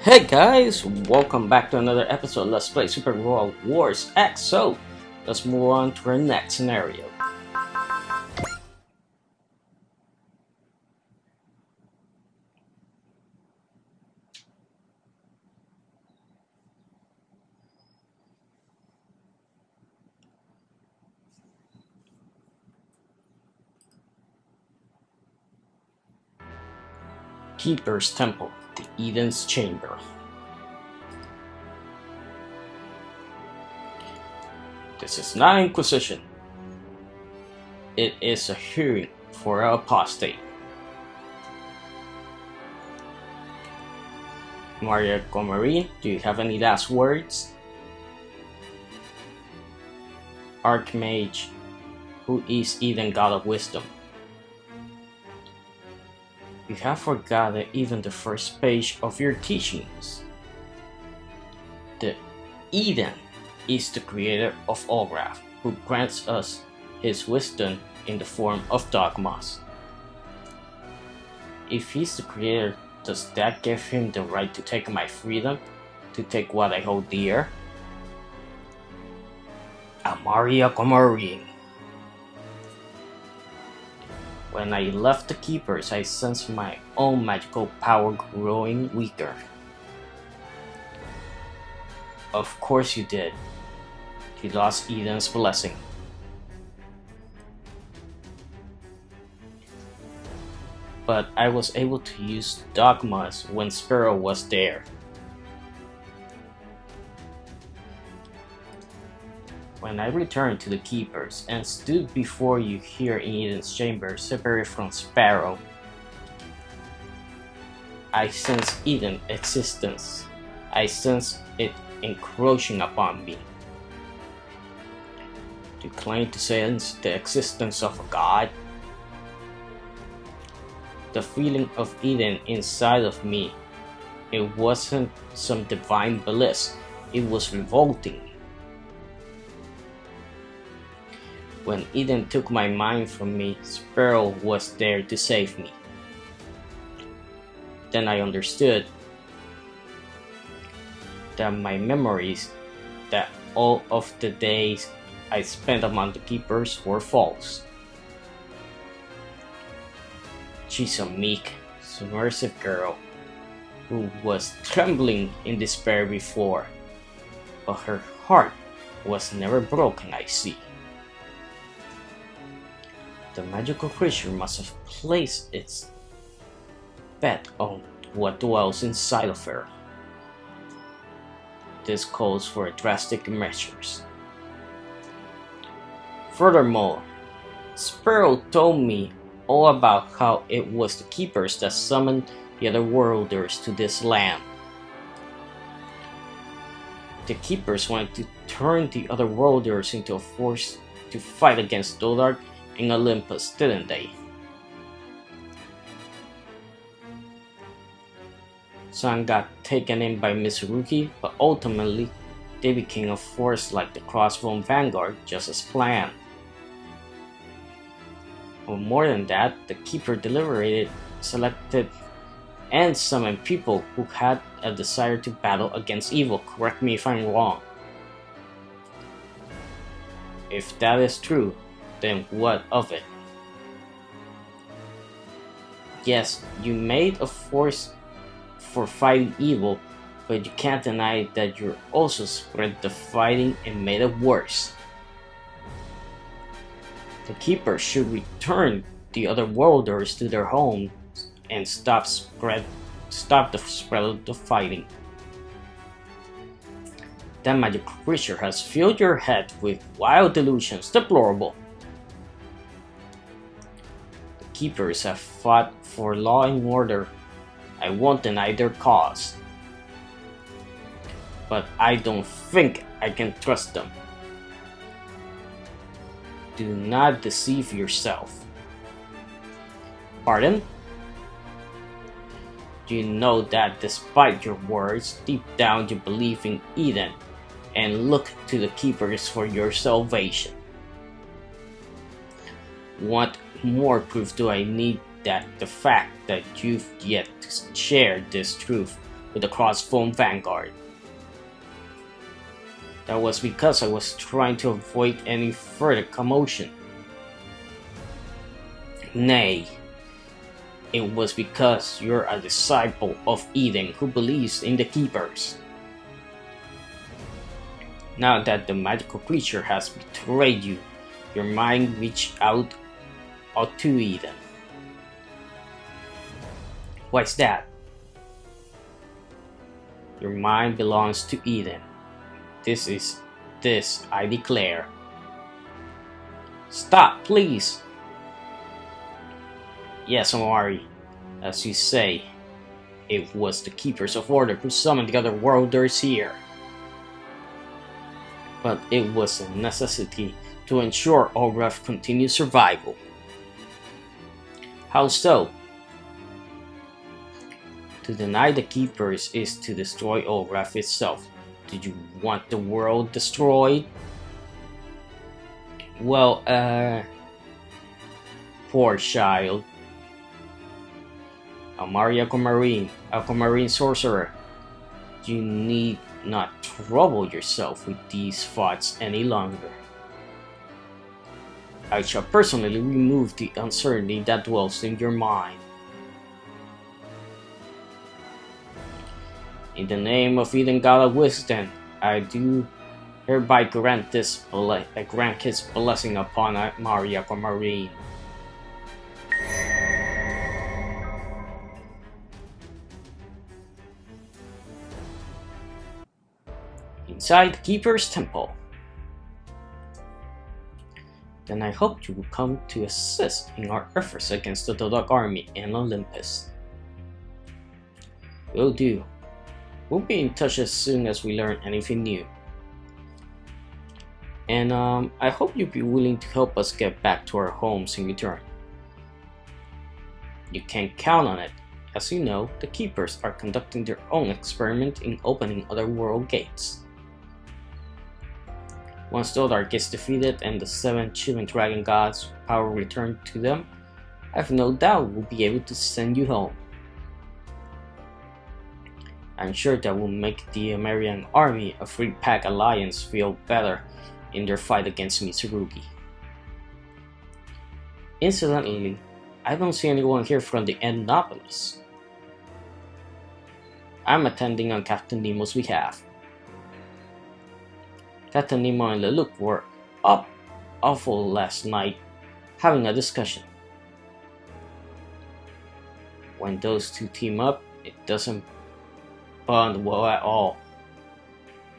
Hey guys, welcome back to another episode. Let's play Super World Wars X. So, let's move on to our next scenario. Keeper's Temple, the Eden's Chamber. This is not Inquisition. It is a hearing for an apostate. Maria Gomarine, do you have any last words? Archmage, who is Eden God of Wisdom? You have forgotten even the first page of your teachings. The Eden is the creator of Olgraf, who grants us his wisdom in the form of dogmas. If he's the creator, does that give him the right to take my freedom? To take what I hold dear? Amaria Gomarine. When I left the Keepers, I sensed my own magical power growing weaker. Of course you did. You lost Eden's blessing. But I was able to use dogmas when Sparrow was there. When I returned to the Keepers and stood before you here in Eden's chamber, separated from Sparrow, I sensed Eden's existence. I sensed it encroaching upon me. To claim to sense the existence of a god? The feeling of Eden inside of me, it wasn't some divine bliss, it was revolting. When Eden took my mind from me, Sparrow was there to save me. Then I understood that my memories, that all of the days I spent among the Keepers were false. She's a meek, submersive girl who was trembling in despair before, but her heart was never broken, I see. The magical creature must have placed its bet on what dwells inside of her. This calls for drastic measures. Furthermore, Sparrow told me all about how it was the Keepers that summoned the other worlders to this land. The Keepers wanted to turn the other worlders into a force to fight against Dodart in Olympus, didn't they? Some got taken in by Mitsurugi, but ultimately they became a force like the Crossbone Vanguard, just as planned. Or more than that, the Keeper deliberated, selected, and summoned people who had a desire to battle against evil. Correct me if I'm wrong. If that is true, then what of it? Yes, you made a force for fighting evil, but you can't deny that you also spread the fighting and made it worse. The Keepers should return the other worlders to their homes and stop the spread of the fighting. That magic creature has filled your head with wild delusions, deplorable. The Keepers have fought for law and order. I won't deny their cause. But I don't think I can trust them. Do not deceive yourself. Pardon? Do you know that despite your words, deep down you believe in Eden and look to the Keepers for your salvation? What more proof do I need that the fact that you've yet to share this truth with the cross-foam vanguard. That was because I was trying to avoid any further commotion. Nay, it was because you're a disciple of Eden who believes in the Keepers. Now that the magical creature has betrayed you, your mind reached out to Eden. What's that? Your mind belongs to Eden. This I declare. Stop, please! Yes, Amari, as you say, it was the Keepers of Order who summoned the other worlders here. But it was a necessity to ensure Olgraf's continued survival. How so? To deny the Keepers is to destroy Olgraf itself. Did you want the world destroyed? Well, poor child. Amari Aquamarine sorcerer, you need not trouble yourself with these thoughts any longer. I shall personally remove the uncertainty that dwells in your mind. In the name of Eden God of Wisdom, I do hereby grant his blessing upon Amari Aquamarine. Inside the Keeper's Temple. Then I hope you will come to assist in our efforts against the Dodok army in Olympus. Will do. We'll be in touch as soon as we learn anything new. And I hope you'll be willing to help us get back to our homes in return. You can count on it. As you know, the Keepers are conducting their own experiment in opening other world gates. Once Dodok gets defeated and the 7 Chilling Dragon Gods' power returned to them, I have no doubt we'll be able to send you home. I'm sure that will make the American army, a Free Pack Alliance, feel better in their fight against Mitsurugi. Incidentally, I don't see anyone here from the Endopolis. I'm attending on Captain Nemo's behalf. Captain Nemo and Lelouch were up awful last night, having a discussion. When those two team up, it doesn't bond well at all.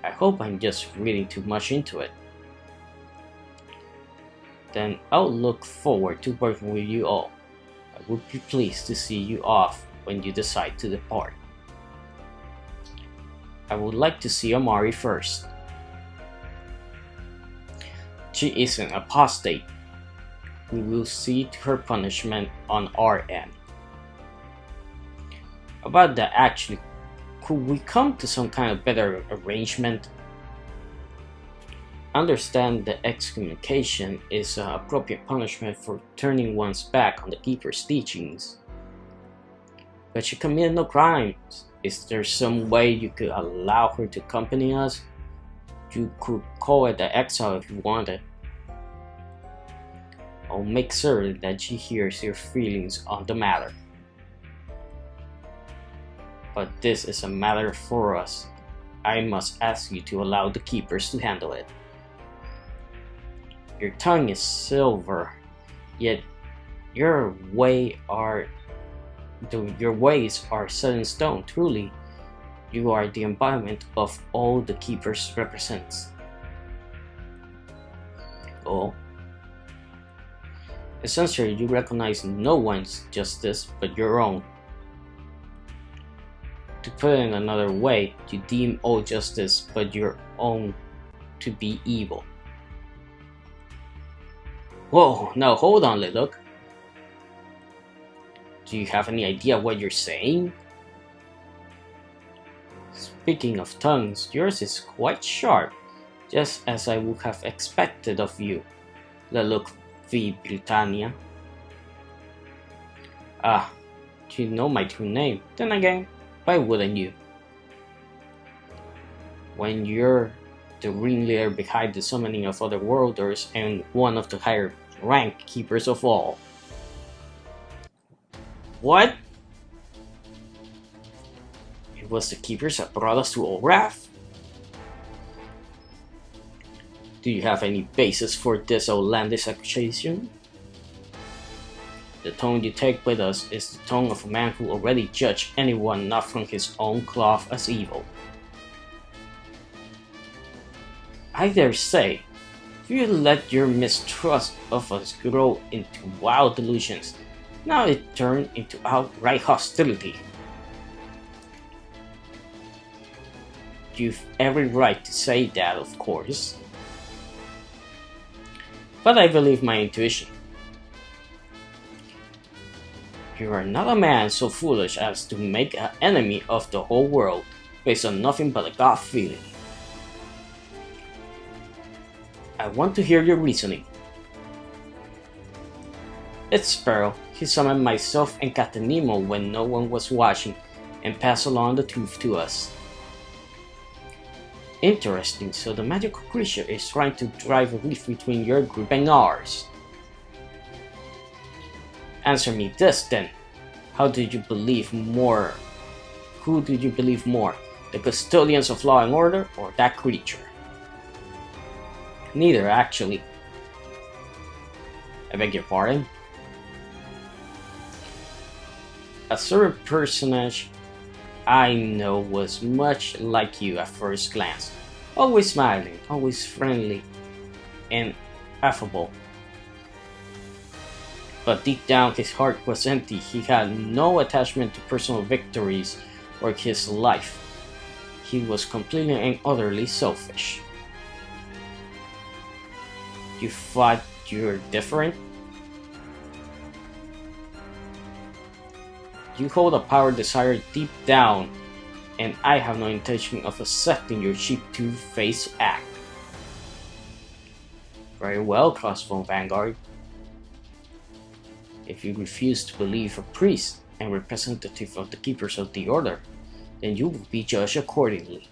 I hope I'm just reading too much into it. Then I'll look forward to working with you all. I would be pleased to see you off when you decide to depart. I would like to see Amari first. She is an apostate. We will see to her punishment on our end. About that, actually, could we come to some kind of better arrangement? Understand that excommunication is an appropriate punishment for turning one's back on the Keeper's teachings. But she committed no crimes. Is there some way you could allow her to accompany us? You could call it the exile if you wanted. I'll make certain that she hears your feelings on the matter. But this is a matter for us. I must ask you to allow the Keepers to handle it. Your tongue is silver, yet your ways are set in stone. Truly, you are the embodiment of all the Keepers represents. Oh. Essentially, you recognize no one's justice but your own. To put it in another way, you deem all justice but your own to be evil. Whoa, now hold on, Lelouch. Do you have any idea what you're saying? Speaking of tongues, yours is quite sharp, just as I would have expected of you, Lelouch v. Britannia. Ah, do you know my true name? Then again, why wouldn't you? when you're the ringleader behind the summoning of other worlders and one of the higher rank keepers of all. What? It was the keepers that brought us to Olgraf? Do you have any basis for this outlandish accusation? The tone you take with us is the tone of a man who already judged anyone not from his own cloth as evil. I dare say, if you let your mistrust of us grow into wild delusions, now it turned into outright hostility. You've every right to say that, of course. But I believe my intuition. You are not a man so foolish as to make an enemy of the whole world based on nothing but a gut feeling. I want to hear your reasoning. It's Sparrow. He summoned myself and Captain Nemo when no one was watching and passed along the truth to us. Interesting, so the magical creature is trying to drive a rift between your group and ours. Answer me this then. How did you believe more? Who did you believe more? The custodians of law and order or that creature? Neither, actually. I beg your pardon? A certain personage I know was much like you at first glance. Always smiling, always friendly, and affable. But deep down his heart was empty. He had no attachment to personal victories or his life. He was completely and utterly selfish. You thought you're different? You hold a power desire deep down, and I have no intention of accepting your cheap two-faced act. Very well, Crossbone Vanguard. If you refuse to believe a priest and representative of the Keepers of the Order, then you will be judged accordingly.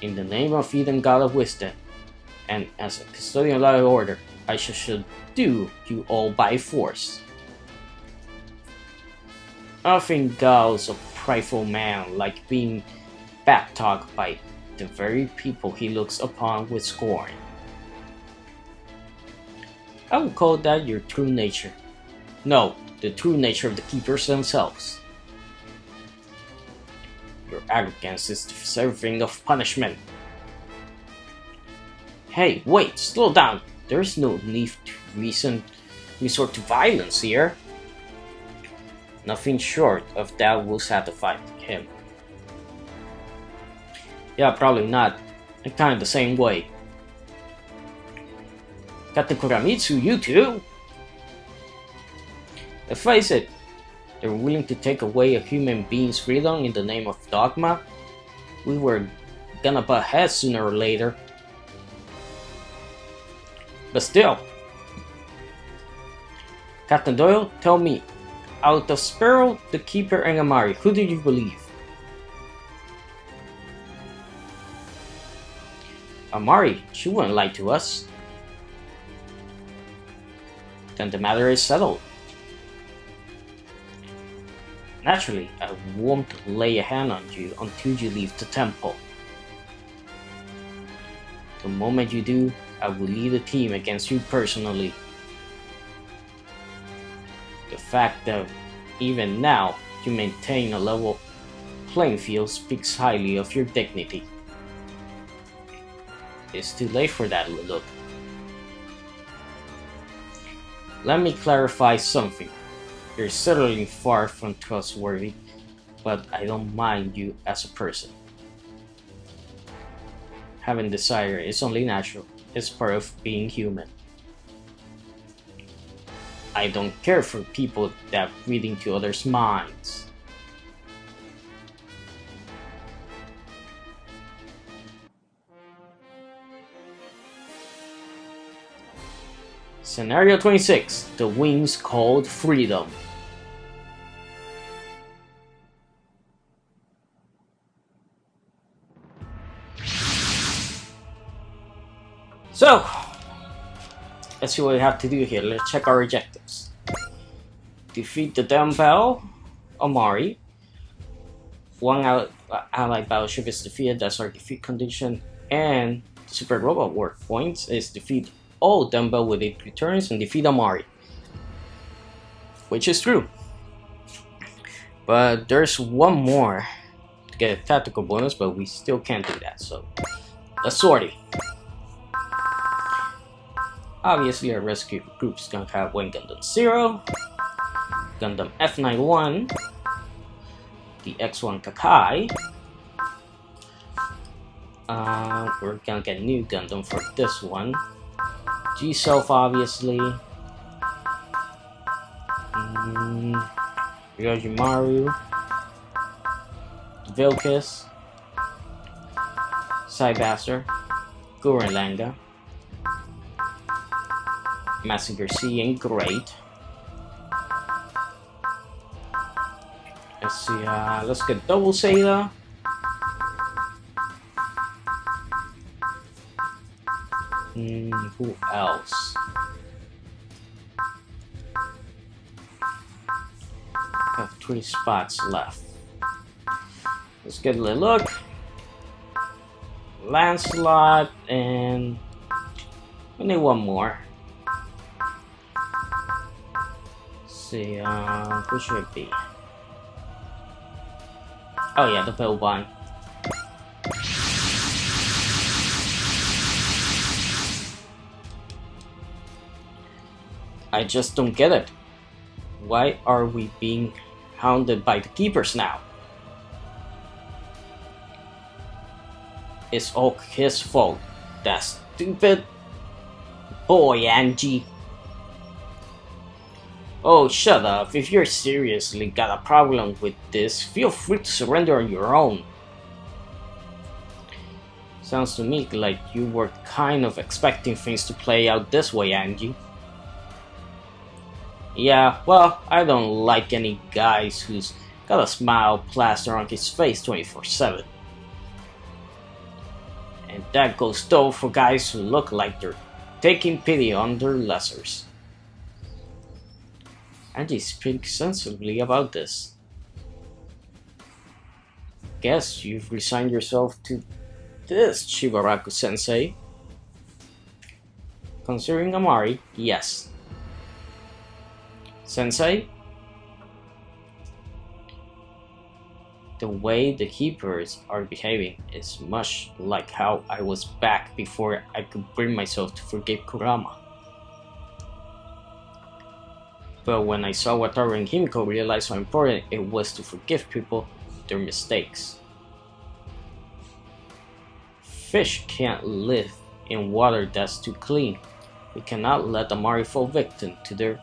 In the name of Eden God of Wisdom, and as a custodian of the order, I shall subdue you all by force. Nothing gulls a prideful man like being back-talked by the very people he looks upon with scorn. I would call that your true nature. No, the true nature of the Keepers themselves. Your arrogance is deserving of punishment. Hey, wait, slow down. There's no need to resort to violence here. Nothing short of that will satisfy him. Yeah, probably not. I'm kind of the same way. Captain Kuramitsu, you too? Let's face it, they're willing to take away a human being's freedom in the name of dogma. We were gonna butt heads sooner or later. But still, Captain Doyle, tell me, out of Sparrow, the Keeper, and Amari, who do you believe? Amari, she wouldn't lie to us. Then the matter is settled. Naturally, I won't lay a hand on you until you leave the temple. The moment you do, I will lead a team against you personally. The fact that even now you maintain a level playing field speaks highly of your dignity. It's too late for that, look. Let me clarify something. You're certainly far from trustworthy, but I don't mind you as a person. Having desire is only natural. It's part of being human. I don't care for people that read into others' minds. Scenario 26. The Wings Called Freedom. So, let's see what we have to do here. Let's check our objectives. Defeat the dumbbell Amari. One allied battleship is defeated, that's our defeat condition. And Super Robot Work points is defeat all dumbbell with 8 returns and defeat Amari. Which is true. But there's one more to get a tactical bonus, but we still can't do that. So let's sort it. Obviously our rescue group's gonna have Wing Gundam 0, Gundam F91, the X1 Kakai. We're gonna get a new Gundam for this one. G-Self obviously. Ryojimaru, Vilkis, Cybaster, Gurren Langa, Massinger C ain't great. Let's see, let's get Double Zeta. Who else? Have 3 spots left. Let's get a little look. Lancelot, and we need one more. Let's see, who should it be? Oh yeah, the Bellbond. I just don't get it. Why are we being hounded by the keepers now? It's all his fault. That stupid boy, Angie. Oh, shut up. If you're seriously got a problem with this, feel free to surrender on your own. Sounds to me like you were kind of expecting things to play out this way, Angie. Yeah, well, I don't like any guys who's got a smile plastered on his face 24/7. And that goes though for guys who look like they're taking pity on their lessers. Angie speaks sensibly about this. Guess you've resigned yourself to this, Shibaraku-sensei. Considering Amari, yes. Sensei? The way the keepers are behaving is much like how I was back before I could bring myself to forgive Kurama. But when I saw Wataru and Himiko realize how important it was to forgive people their mistakes. Fish can't live in water that's too clean. We cannot let Amari fall victim to their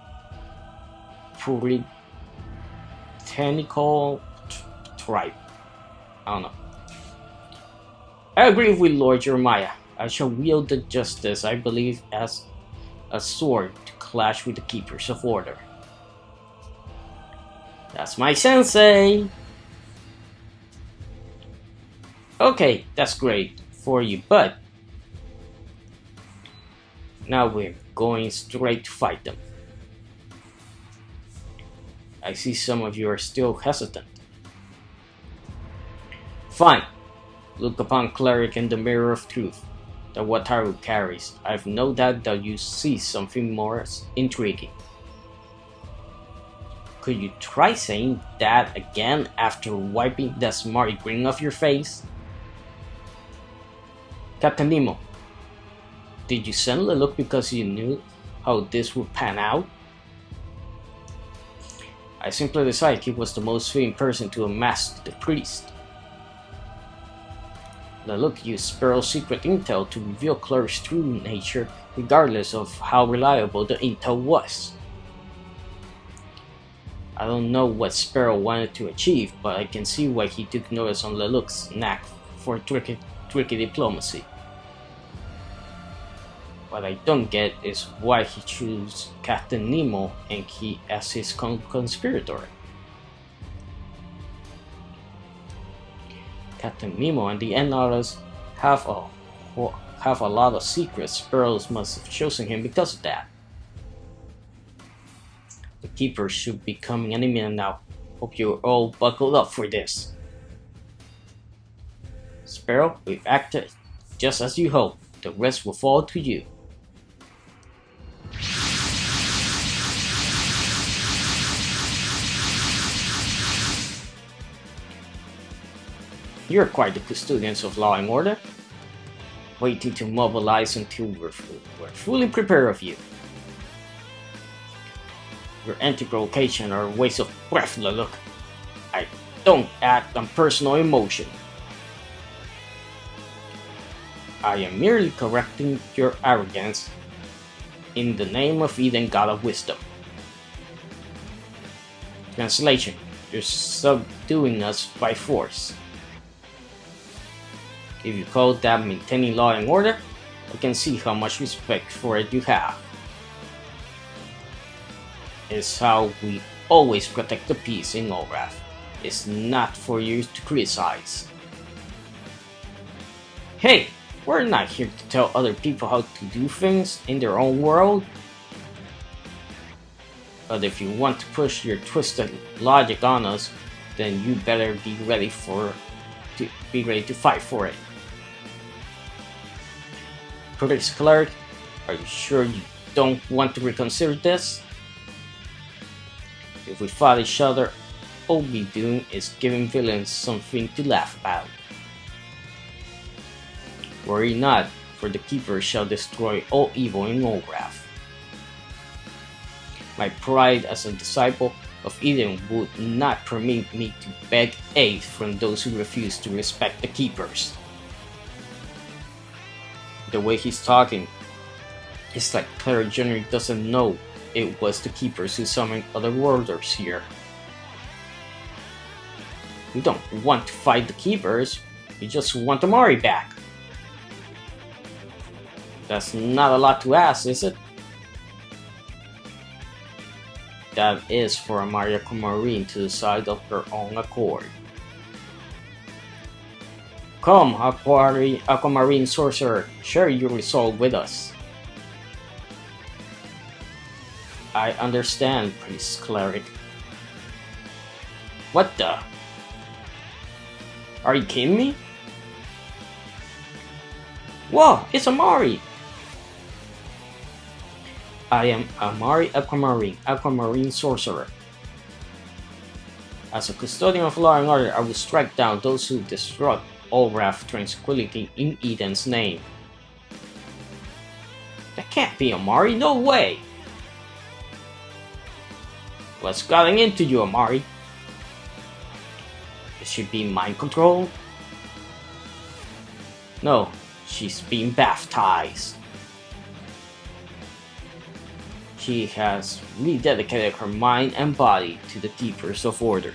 puritanical tribe. I don't know. I agree with Lord Jeremiah. I shall wield the justice I believe as a sword to clash with the keepers of order. That's my sensei! Okay, that's great for you, but now we're going straight to fight them. I see some of you are still hesitant. Fine. Look upon Cleric in the mirror of truth that Wataru carries. I've no doubt that you see something more intriguing. Could you try saying that again after wiping that smart grin off your face? Captain Nemo, did you send a look because you knew how this would pan out? I simply decided he was the most fitting person to unmask the priest. Lelouch used Sparrow's secret intel to reveal Cleric's true nature regardless of how reliable the intel was. I don't know what Sparrow wanted to achieve, but I can see why he took notice on Lelouch's knack for tricky diplomacy. What I don't get is why he chose Captain Nemo and he as his conspirator. Captain Nemo and the Enautas have a have a lot of secrets. Sparrows must have chosen him because of that. The Keepers should be coming any minute now. Hope you're all buckled up for this. Sparrow, we've acted just as you hoped. The rest will fall to you. You're quite the custodians of law and order. Waiting to mobilize until we're fully prepared of you. Your anti-location are a waste of breath. Look, I don't act on personal emotion. I am merely correcting your arrogance in the name of Eden, God of Wisdom. Translation: you're subduing us by force. If you call that maintaining law and order, I can see how much respect for it you have. It's how we always protect the peace in Olrath. It's not for you to criticize. Hey, we're not here to tell other people how to do things in their own world. But if you want to push your twisted logic on us, then you better be ready to fight for it. Critics Cleric, are you sure you don't want to reconsider this? If we fight each other, all we do is giving villains something to laugh about. Worry not, for the Keeper shall destroy all evil in Olrath. My pride as a disciple of Eden would not permit me to beg aid from those who refuse to respect the Keepers. The way he's talking, it's like Cleric General doesn't know it was the Keepers who summoned other worlders here. We don't want to fight the Keepers, we just want Amari back. That's not a lot to ask, is it? That is for Amari Aquamarine to decide of her own accord. Come, Aquamarine Sorcerer, share your resolve with us. I understand, Priest Cleric. What the? Are you kidding me? Whoa, it's Amari! I am Amari Aquamarine Sorcerer. As a custodian of law and order, I will strike down those who disrupt Olrath tranquility in Eden's name. That can't be Amari, no way! What's gotten into you, Amari? Is she being mind controlled? No, she's being baptized. She has rededicated her mind and body to the Keepers of Order.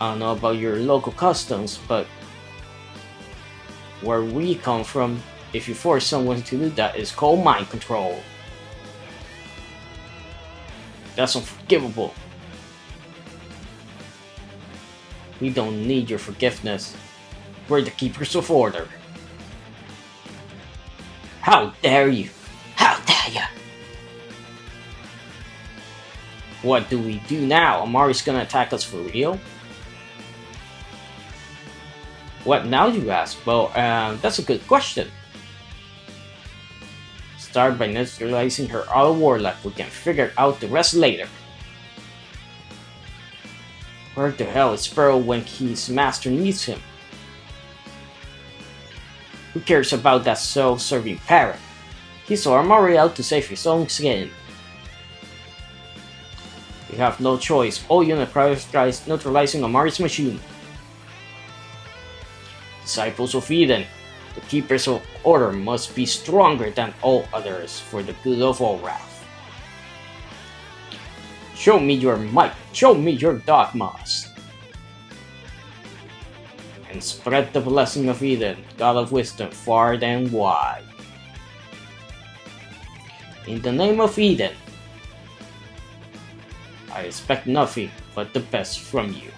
I don't know about your local customs, but where we come from, if you force someone to do that, it's called mind control. That's unforgivable. We don't need your forgiveness. We're the Keepers of Order. How dare you! How dare you! What do we do now? Amari's gonna attack us for real? What now, you ask? Well, that's a good question. Start by neutralizing her auto warlock. We can figure out the rest later. Where the hell is Sparrow when his master needs him? Who cares about that self-serving parrot? He saw Amari out to save his own skin. We have no choice. All units prioritize neutralizing Amari's machine. Disciples of Eden, the Keepers of Order must be stronger than all others for the good of Olrath. Show me your might, show me your dogmas, and spread the blessing of Eden, God of Wisdom, far and wide. In the name of Eden, I expect nothing but the best from you.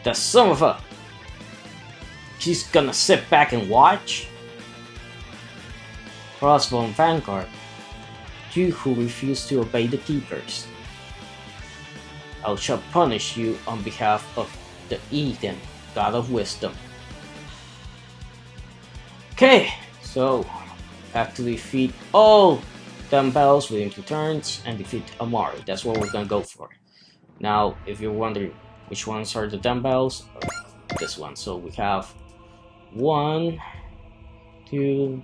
The son of a... He's gonna sit back and watch? Crossbone Vanguard, you who refuse to obey the keepers. I shall punish you on behalf of the Eden, God of Wisdom. Okay, so have to defeat all dumbbells within 2 turns and defeat Amari. That's what we're gonna go for. Now, if you're wondering which ones are the dumbbells, this one. So we have 1, 2,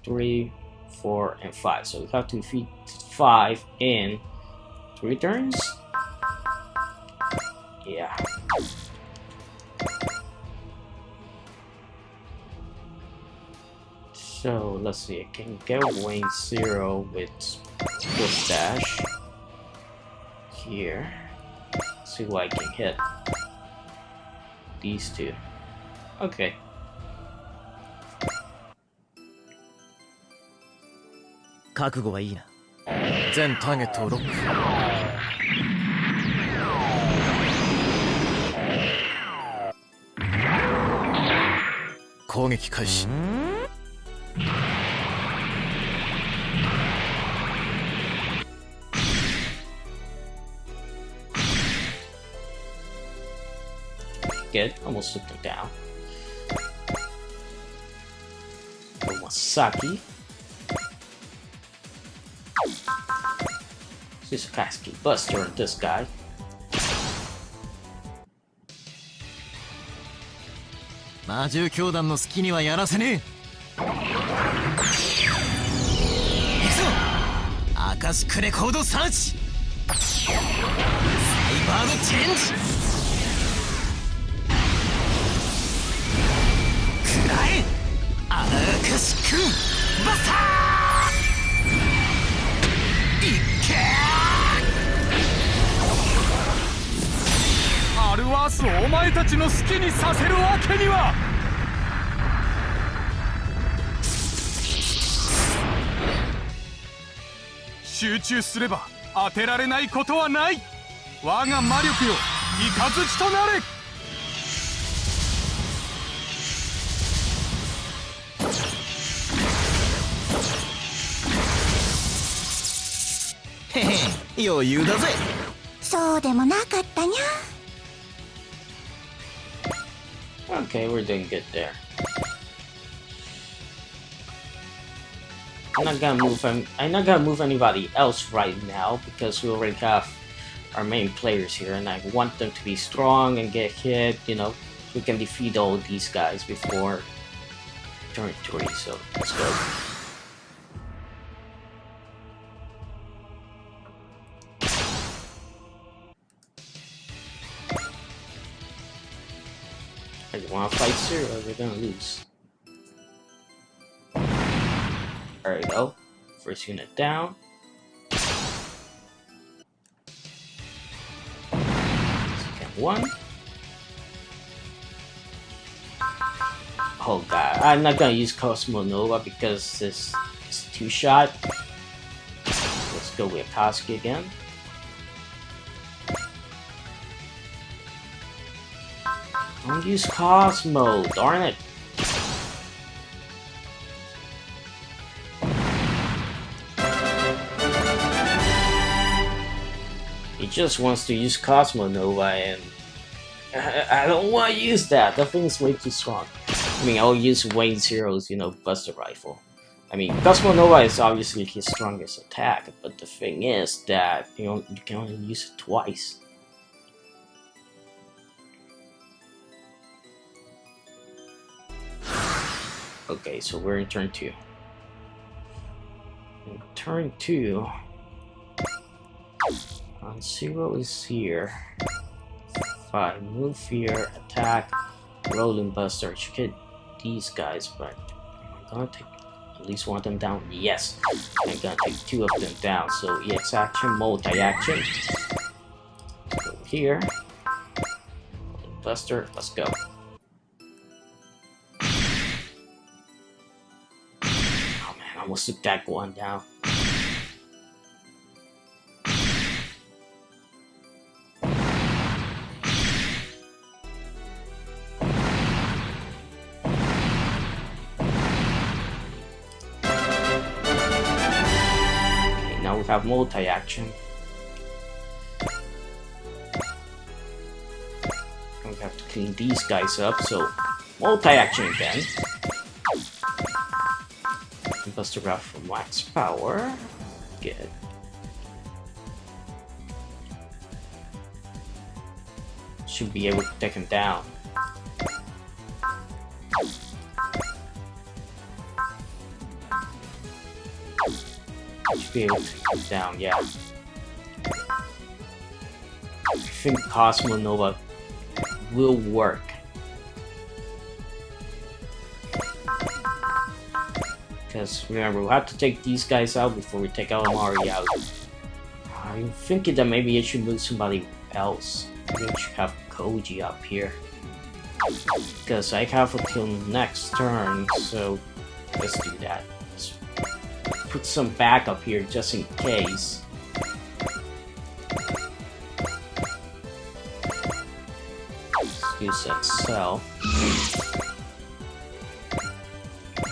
3, 4, and 5. So we have to defeat 5 in 3 turns. Yeah. So let's see. I can get Wayne 0 with dash here. See what I can hit. These 2. Okay. Then target to lock. Good, almost took them down. Masaki. This Kasky Buster on this guy. Okay, we're doing good there. I'm not gonna move anybody else right now because we already have our main players here, and I want them to be strong and get hit. You know, we can defeat all these guys before turn 3. So let's go. I want to fight 0, we're gonna lose. There we go. First unit down. Second one. Oh god, I'm not gonna use Cosmo Nova because this is 2-shot. Let's go with Koski again. Don't use Cosmo, darn it. He just wants to use Cosmo Nova, and I don't want to use that. That thing's way too strong. I mean, I'll use Wayne Zero's, you know, Buster Rifle. I mean, Cosmo Nova is obviously his strongest attack, but the thing is that you can only use it twice. Okay, so we're in turn 2. In turn 2, 0 is here. 5, move here, attack, rolling buster. Should hit these guys, but I'm gonna take at least one of them down. Yes, I'm gonna take 2 of them down. So EX action, multi-action. Go here, rolling buster. Let's go. Almost took that one down. have multi-action. We have to clean these guys up, so multi-action again. Buster Rap for max power. Good. Should be able to take him down. Should be able to take him down, yeah. I think Cosmo Nova will work. Because remember, we have to take these guys out before we take Alamari out. I'm thinking that maybe I should move somebody else. Maybe I should have Koji up here. Because I have until next turn, so let's do that. Let's put some backup here just in case. Let's use Excel.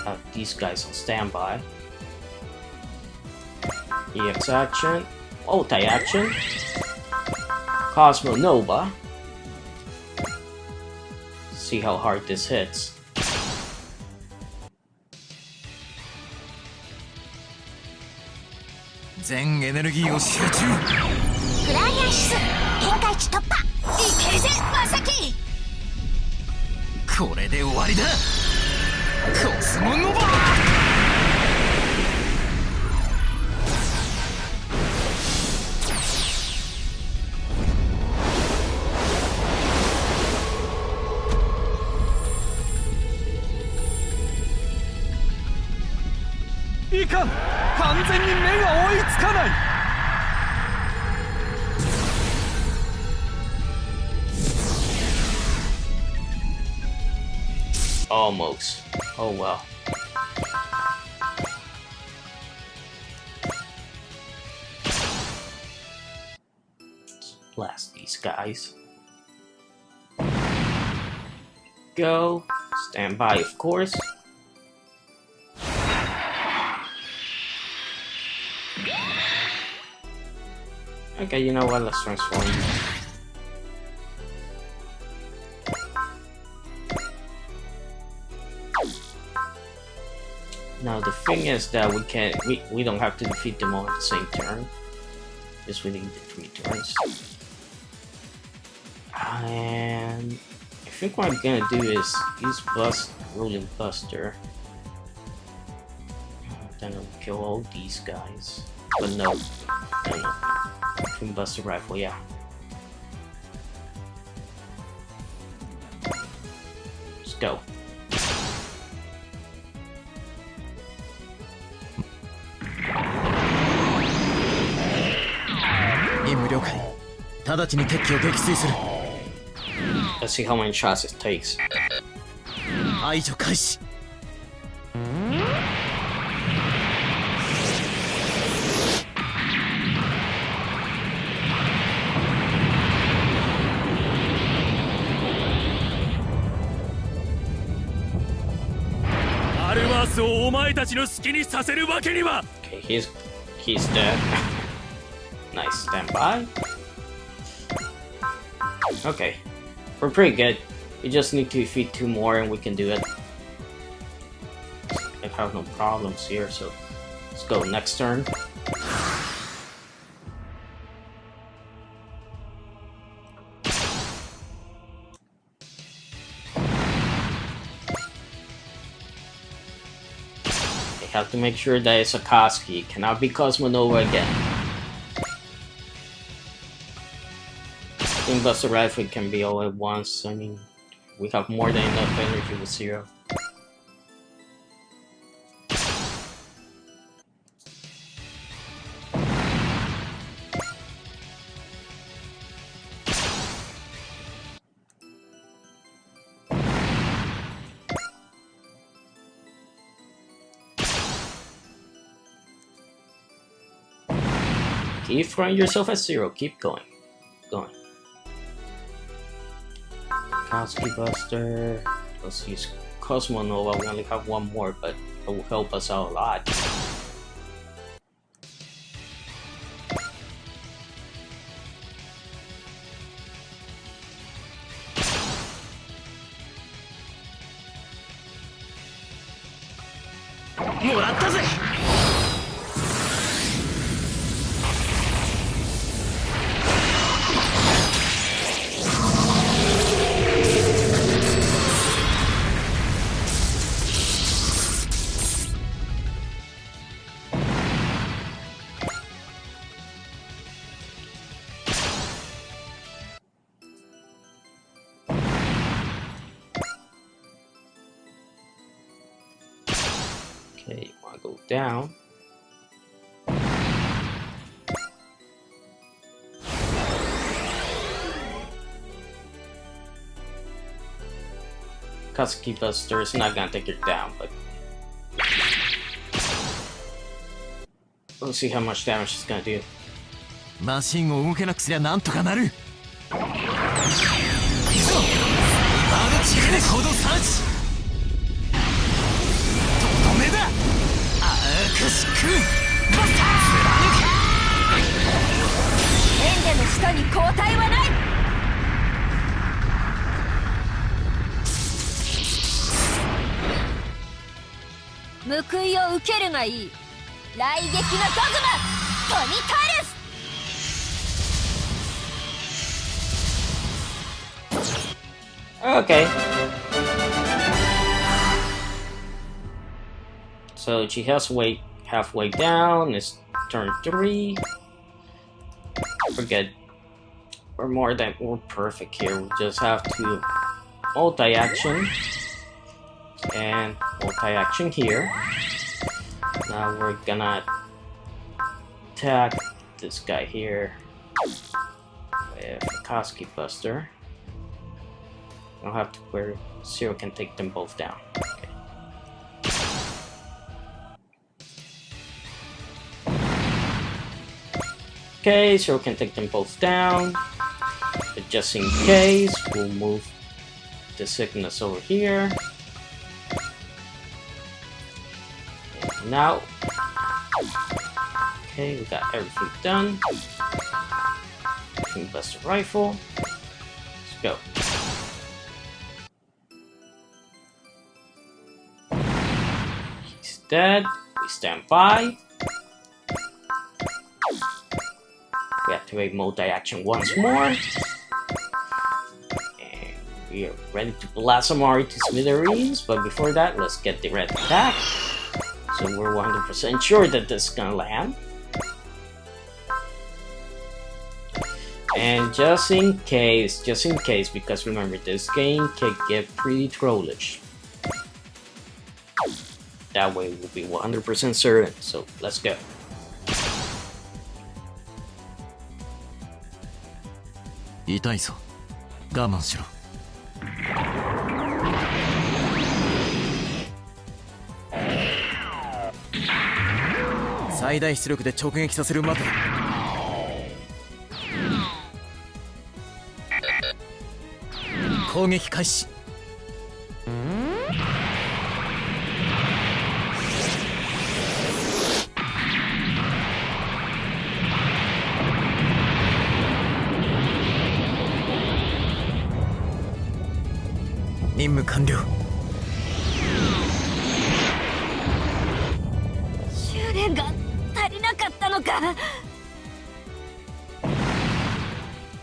Have these guys on standby. EX action, multi-action, Cosmo Nova. See how hard this hits. Zen energy を集中。フライヤーシス限界値突破。いけるぜマサキ。これで終わりだ。コスモノバ。いかん、完全に目が追いつかない。Almost. Oh well. Let's blast these guys. Go. Stand by, of course. Okay, you know what? Let's transform. Now the thing is that we don't have to defeat them all at the same turn. Just within the 3 turns. And I think what I'm gonna do is use Rolling Buster. Then I'll kill all these guys. But no. Rolling Buster Rifle, yeah. Let's go. 任務了解。直ちに敵機を撃墜する。Let's see how many shots it takes. 排除開始。アルマースをお前たちの好きにさせるわけには。Okay, he's dead. Nice standby. Okay, we're pretty good. We just need to defeat 2 more and we can do it. I have no problems here, so let's go next turn. I have to make sure that it's Akatsuki. It cannot be Cosmo Nova again. Buster Rifle can be all at once. I mean, we have more than enough energy with 0. Keep throwing yourself at 0. Keep going. Going. Akatsuki Buster. Let's use Cosmo Nova. We only have 1 more, but it will help us out a lot. もらったぜ。Okay, you want to go down. Katsuki Buster is not gonna take it down, but we'll see how much damage it's gonna do. マシンを動けなくすりゃなんとかなる。行くぞ。マルチで行動サーチ。とどめだ。アークシ君バスター。エンデの下に交代はない。報いを受けるがいい。雷撃のドグマトニタルス。Okay. So she has halfway down. It's turn 3. Forget. We're perfect here. We just have to multi-action and multi-action here. Now we're gonna attack this guy here with Koski Buster. I don't have to where Zero can take them both down. Okay, Zero can take them both down. But just in case, we'll move the sickness over here. And now, okay, we got everything done. King Buster Rifle. Let's go. Dead. We stand by. We activate multi-action once more. And we are ready to blast Amari to smithereens. But before that, let's get the red attack. So we're 100% sure that this is gonna land. And just in case, because remember, this game can get pretty trollish. That way we'll be 100% certain, so let's go.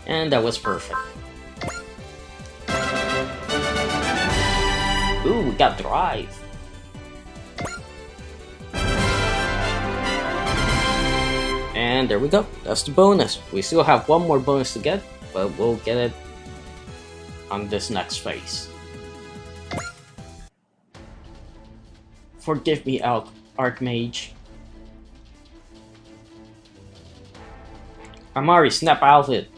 And that was perfect. Ooh, we got Drive. And there we go. That's the bonus. We still have one more bonus to get, but we'll get it on this next phase. Forgive me, Archmage. Amari, snap out of it.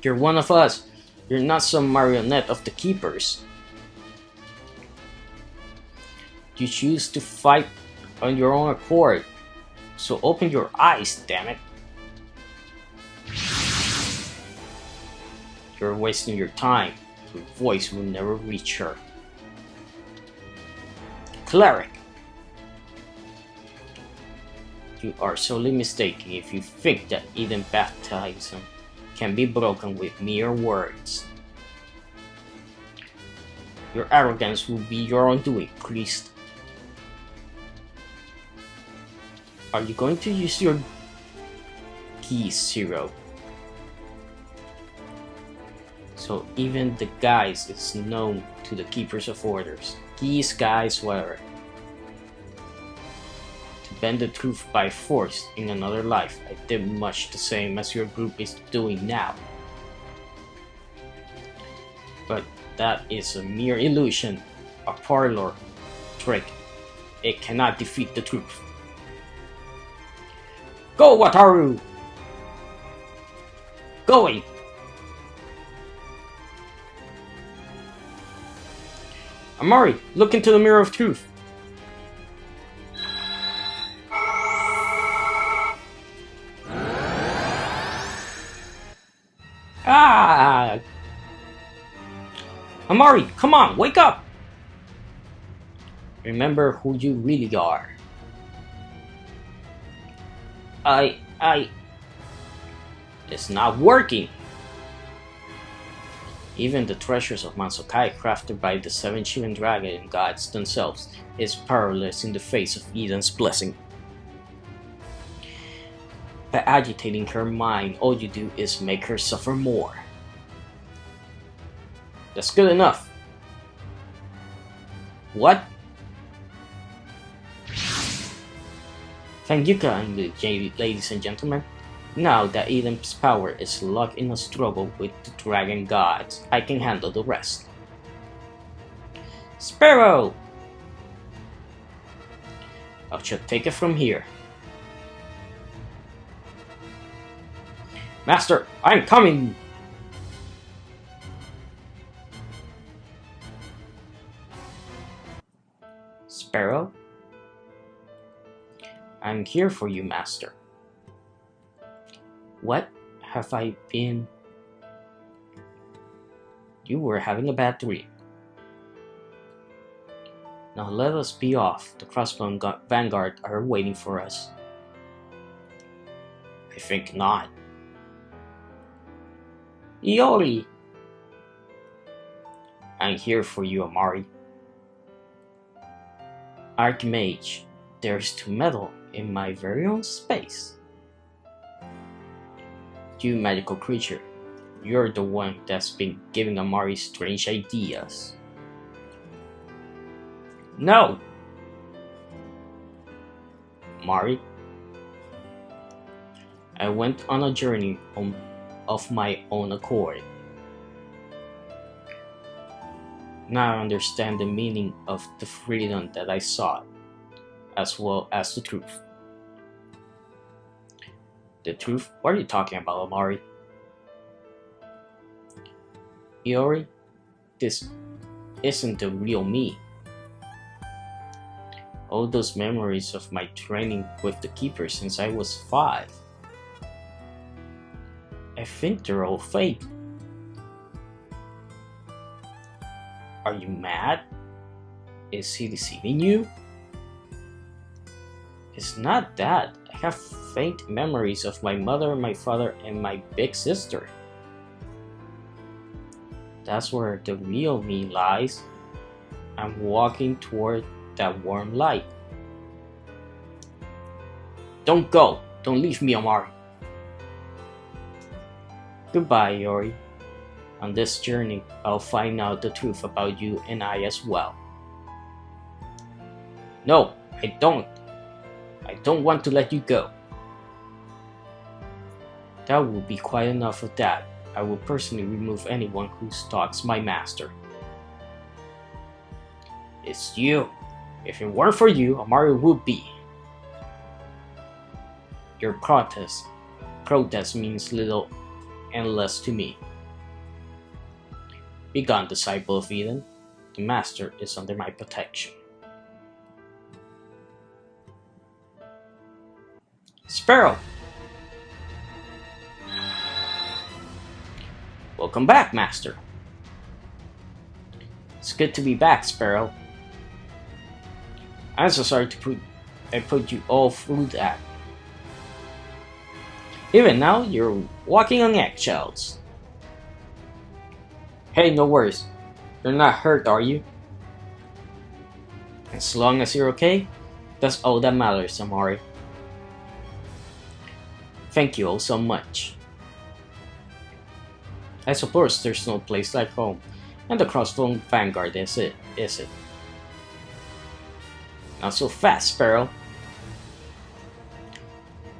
You're one of us. You're not some marionette of the Keepers. You choose to fight on your own accord. So open your eyes, damn it. You're wasting your time. Your voice will never reach her. Cleric. You are sorely mistaken if you think that Eden baptism can be broken with mere words. Your arrogance will be your undoing, priest. Are you going to use your keys, Zero? So even the guise is known to the keepers of orders. Keys, guise, whatever. To bend the truth by force in another life, I did much the same as your group is doing now. But that is a mere illusion, a parlor trick. It cannot defeat the truth. Go, Wataru! Going! Amari, look into the mirror of truth. Ah! Amari, come on, wake up! Remember who you really are. It's not working. Even the treasures of Mansokai, crafted by the 7 Shivan Dragon gods themselves, is powerless in the face of Eden's blessing. By agitating her mind, all you do is make her suffer more. That's good enough. What? Thank you kindly, ladies and gentlemen. Now that Eden's power is locked in a struggle with the dragon gods, I can handle the rest. Sparrow! I shall take it from here. Master, I'm coming! Sparrow? I'm here for you, Master. What have I been? You were having a bad dream. Now let us be off. The crossbone vanguard are waiting for us. I think not. Iori! I'm here for you, Amari. Archmage, there's to meddle in my very own space. You magical creature, you're the one that's been giving Amari strange ideas. No! Amari, I went on a journey of my own accord. Now I understand the meaning of the freedom that I sought, as well as the truth. The truth? What are you talking about, Amari? Iori, this isn't the real me. All those memories of my training with the Keeper since I was 5. I think they're all fake. Are you mad? Is he deceiving you? It's not that. I have faint memories of my mother, my father, and my big sister. That's where the real me lies. I'm walking toward that warm light. Don't go! Don't leave me, Amari. Goodbye, Iori. On this journey, I'll find out the truth about you and I as well. No, I don't. I don't want to let you go. That will be quite enough of that. I will personally remove anyone who stalks my master. It's you. If it weren't for you, Amari would be. Your protest means little and less to me. Begone, disciple of Eden. The master is under my protection. Sparrow! Welcome back, Master. It's good to be back, Sparrow. I'm so sorry I put you all through that. Even now, you're walking on eggshells. Hey, no worries. You're not hurt, are you? As long as you're okay, that's all that matters, Amari. Thank you all so much. I suppose there's no place like home, and the Crossbone Vanguard is it? Not so fast, Sparrow.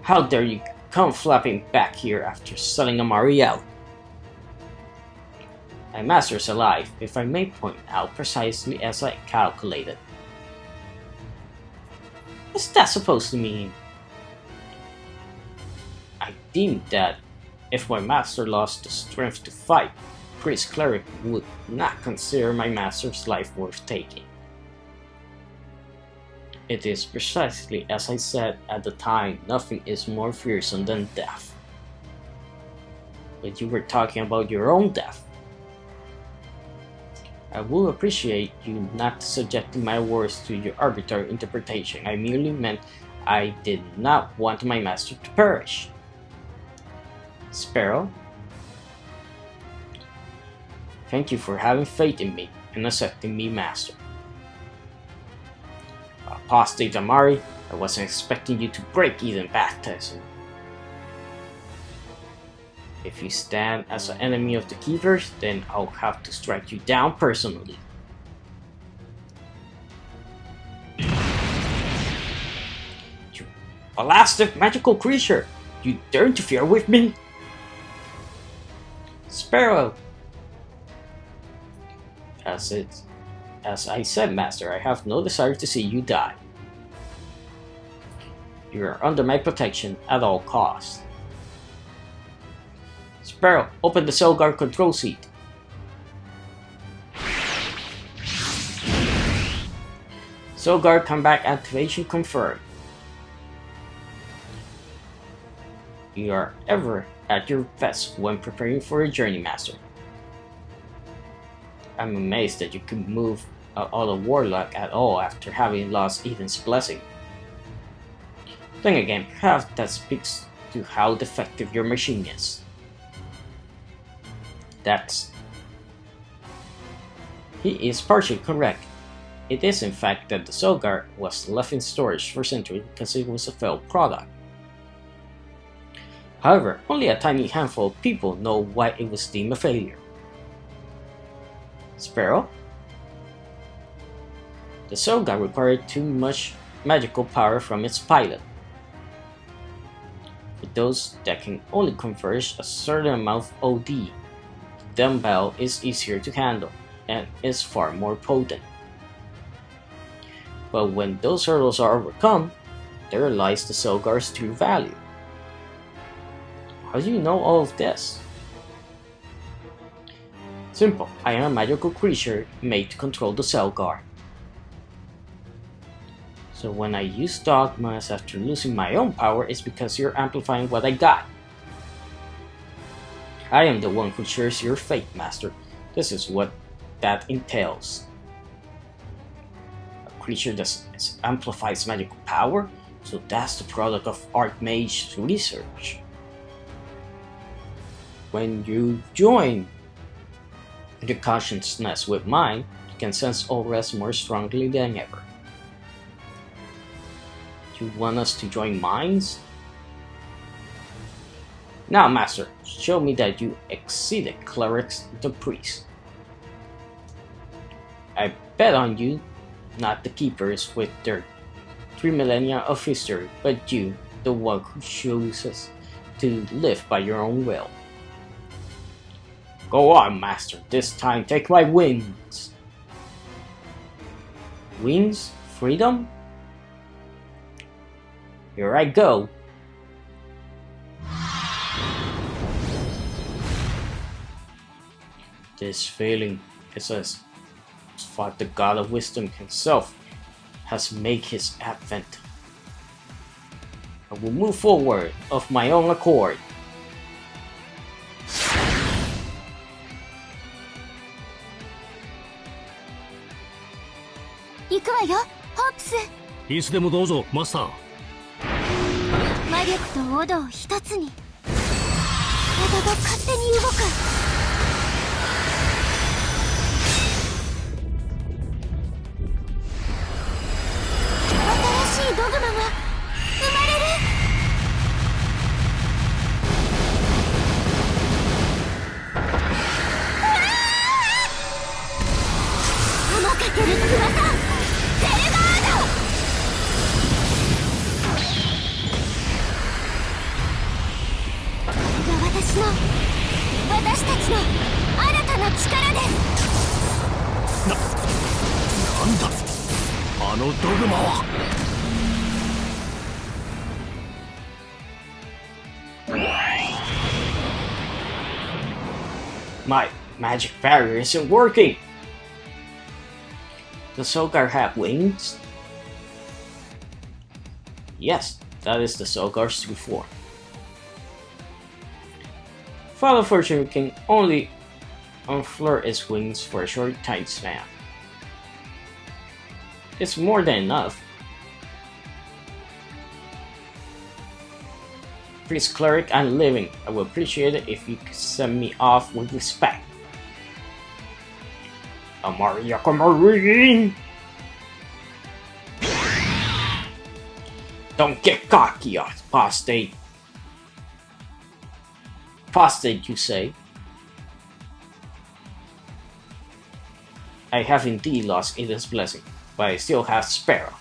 How dare you come flapping back here after selling Amari out? My master's alive, if I may point out precisely as I calculated. What's that supposed to mean? I deemed that if my master lost the strength to fight, Krys Cleric would not consider my master's life worth taking. It is precisely as I said at the time, nothing is more fearsome than death. But you were talking about your own death. I will appreciate you not subjecting my words to your arbitrary interpretation. I merely meant I did not want my master to perish. Sparrow, thank you for having faith in me and accepting me, master. Apostate Amari, I wasn't expecting you to break even baptism. If you stand as an enemy of the Keepers, then I'll have to strike you down personally. You elastic magical creature! You dare interfere with me? Sparrow! As I said, Master, I have no desire to see you die. You are under my protection at all costs. Sparrow, open the cell guard control seat. Cell guard comeback activation confirmed. You are ever at your best when preparing for a journey, Master. I'm amazed that you could move out of Warlock at all after having lost Eden's blessing. Then again, perhaps that speaks to how defective your machine is. He is partially correct. It is in fact that the cell guard was left in storage for centuries because it was a failed product. However, only a tiny handful of people know why it was deemed a failure. Sparrow? The cell guard required too much magical power from its pilot. For those that can only converge a certain amount of OD, the dumbbell is easier to handle and is far more potent. But when those hurdles are overcome, there lies the cell guard's true value. How do you know all of this? Simple, I am a magical creature made to control the cell guard. So when I use dogmas after losing my own power, it's because you're amplifying what I got. I am the one who shares your fate, Master. This is what that entails. A creature that amplifies magical power? So that's the product of Archmage's research. When you join your consciousness with mine, you can sense all rest more strongly than ever. You want us to join minds? Now, Master, show me that you exceeded clerics the priests. I bet on you, not the Keepers with their 3 millennia of history, but you, the one who chooses to live by your own will. Go on, Master, this time take my wings. Wings? Freedom? Here I go. This feeling is as what the God of Wisdom himself has made his advent. I will move forward of my own accord. Iつでもどうぞ、マスター。魔力とオドを一つに。体が勝手に動く。My magic barrier isn't working! Does Soulguard have wings? Yes, that is the Soulguard's true form. Father Fortune can only unfurl its wings for a short time span. It's more than enough. Priest Cleric, I'm leaving. I would appreciate it if you could send me off with respect. Amariaka Marine! Don't get cocky, apostate. Apostate, you say? I have indeed lost Eden's blessing, but I still have Sparrow.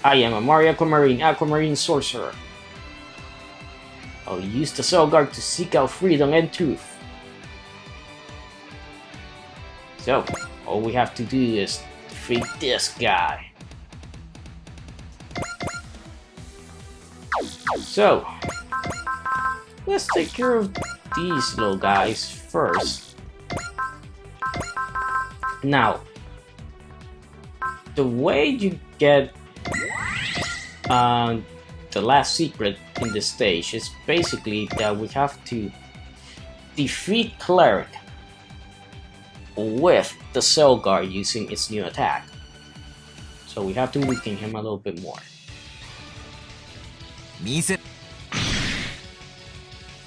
I am a Aquamarine sorcerer. I'll use the Soulguard to seek out freedom and truth. So, all we have to do is defeat this guy. So, let's take care of these little guys first. Now, the way you get the last secret in this stage is basically that we have to defeat Cleric with the Soulguard using its new attack. So we have to weaken him a little bit more.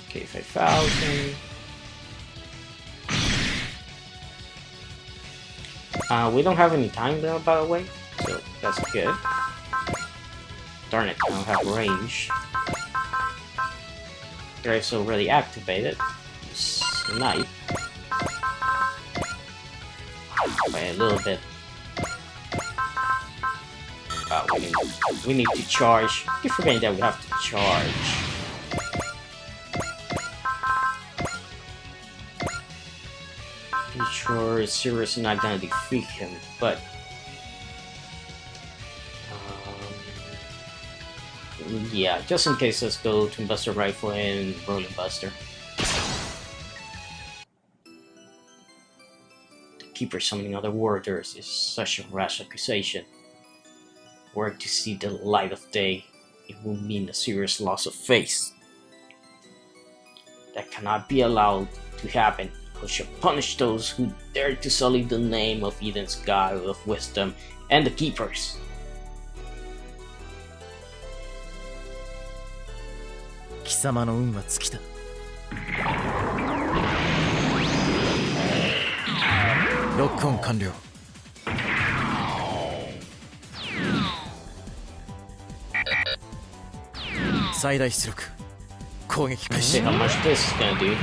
Okay, 5,000. We don't have any time now, by the way, so that's good. Darn it, I don't have range. It's already activated. Snipe. By a little bit. We need to charge. Keep forgetting that we have to charge. Pretty sure Sirius is not gonna defeat him, but yeah, just in case, let's go to Buster Rifle and Rolling Buster. The Keeper summoning other warders is such a rash accusation. Were to see the light of day, it will mean a serious loss of faith. That cannot be allowed to happen. We shall punish those who dare to sully the name of Eden's God of Wisdom and the Keepers. Let's see how much this is gonna do.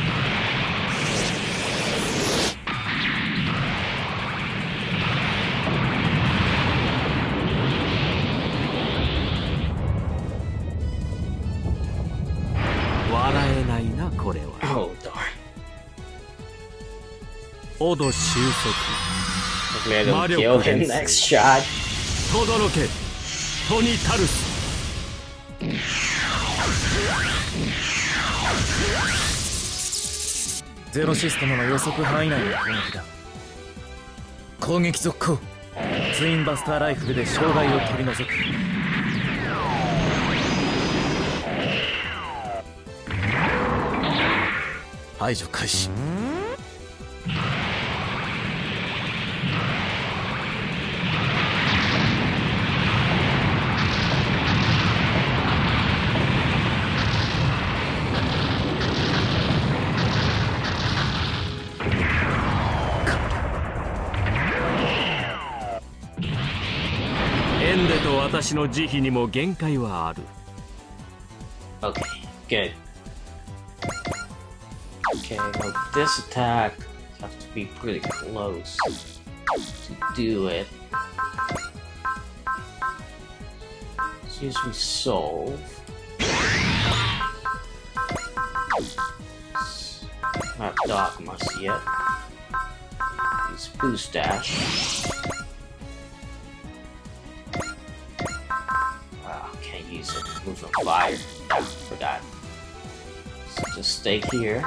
Oh darn. Hopefully I don't kill him next shot. ゼロシステムの予測範囲内の攻撃だ。攻撃続行。ツインバスターライフルで障害を取り除く。排除開始。私の慈悲にも限界はある。Okay, good. Okay, now this attack has to be pretty close to do it. Let's use Resolve. Not Dogmas yet. Use Boost Dash. use a move of fire for that. So just stay here.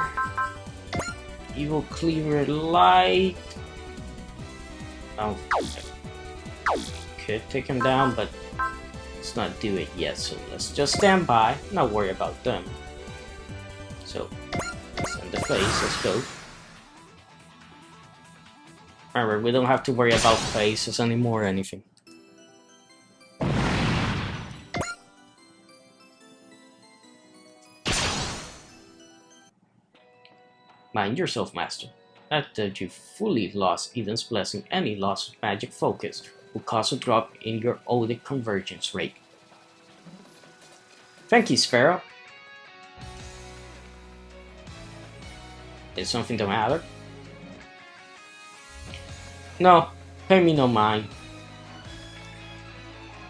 Evil Cleaver Light. Oh, could take him down, but let's not do it yet. So let's just stand by, not worry about them. So send the face. Let's go. Remember, we don't have to worry about faces anymore or anything. Mind yourself, Master. That you fully lost Eden's Blessing, any loss of magic focus will cause a drop in your Odic convergence rate. Thank you, Sparrow. Is something the matter? No, pay me no mind.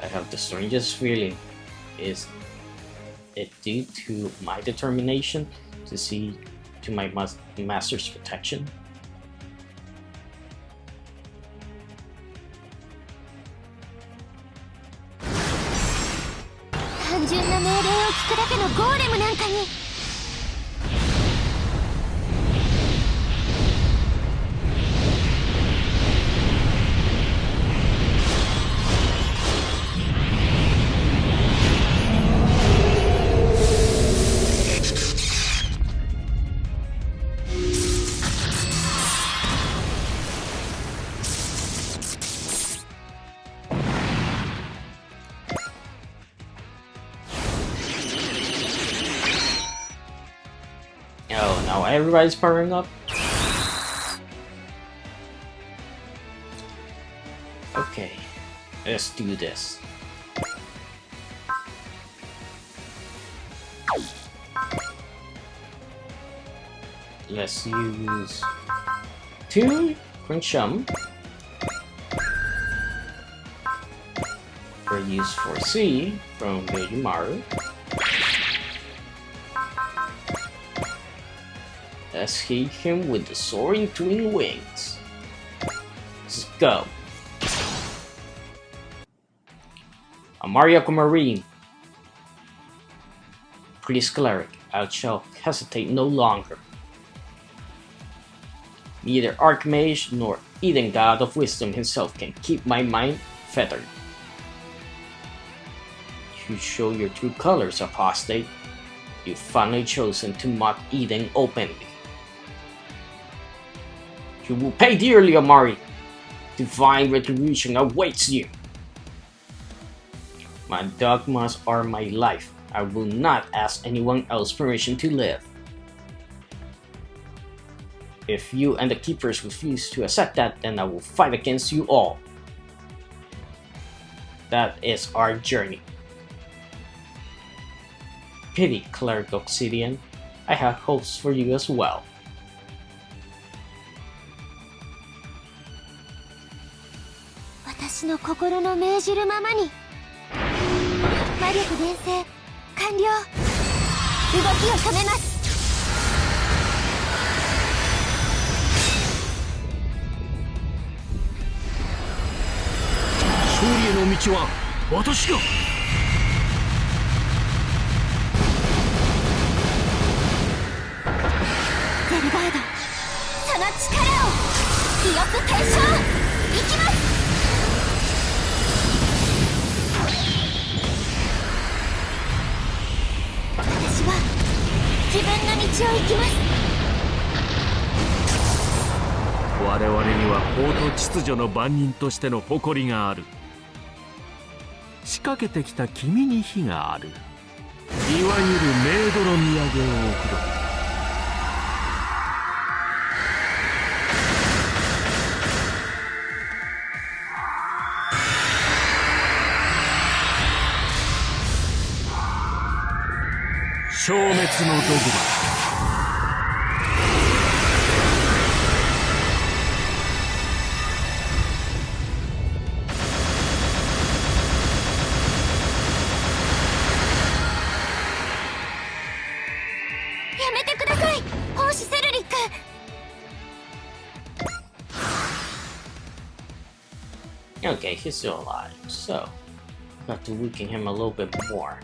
I have the strangest feeling. Is it due to my determination to see to my master's protection? Oh, now everybody's powering up. Okay, let's do this. Let's use 2 Crunchum for use for C from Maru. Let's hit him with the soaring twin wings. Let's go. Amariaco Marine. Krys Cleric, I shall hesitate no longer. Neither Archmage nor Eden God of Wisdom himself can keep my mind fettered. You show your true colors, apostate. You've finally chosen to mock Eden openly. You will pay dearly, Amari. Divine retribution awaits you. My dogmas are my life. I will not ask anyone else permission to live. If you and the Keepers refuse to accept that, then I will fight against you all. That is our journey. Pity, Cleric Obsidian. I have hopes for you as well.我々には法と秩序の番人としての誇りがある。仕掛けてきた君に非がある。いわゆるメイドの土産を送ろう。消滅のドグマ。Okay, he's still alive, so Got to weaken him a little bit more.